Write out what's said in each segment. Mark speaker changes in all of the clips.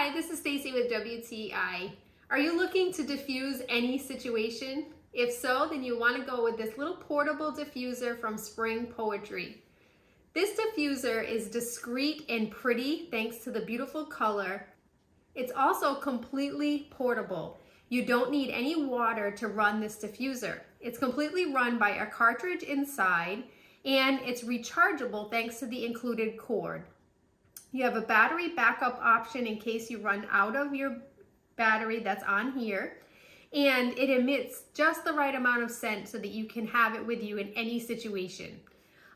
Speaker 1: Hi, this is Stacy with WTI. Are you looking to diffuse any situation? If so, then you want to go with this little portable diffuser from Spring Poetry. This diffuser is discreet and pretty thanks to the beautiful color. It's also completely portable. You don't need any water to run this diffuser. It's completely run by a cartridge inside, and it's rechargeable thanks to the included cord. You have a battery backup option in case you run out of your battery that's on here, and it emits just the right amount of scent so that you can have it with you in any situation.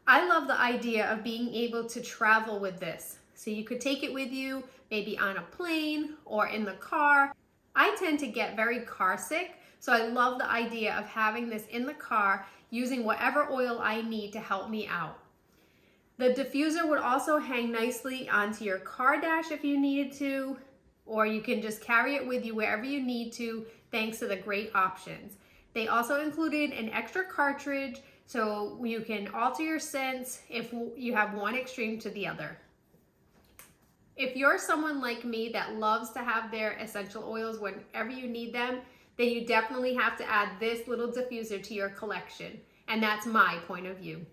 Speaker 1: I love the idea of being able to travel with this. So you could take it with you, maybe on a plane or in the car. I tend to get very car sick, so I love the idea of having this in the car using whatever oil I need to help me out. The diffuser would also hang nicely onto your car dash if you needed to, or you can just carry it with you wherever you need to, thanks to the great options. They also included an extra cartridge so you can alter your scents if you have one extreme to the other. If you're someone like me that loves to have their essential oils whenever you need them, then you definitely have to add this little diffuser to your collection. And that's my point of view.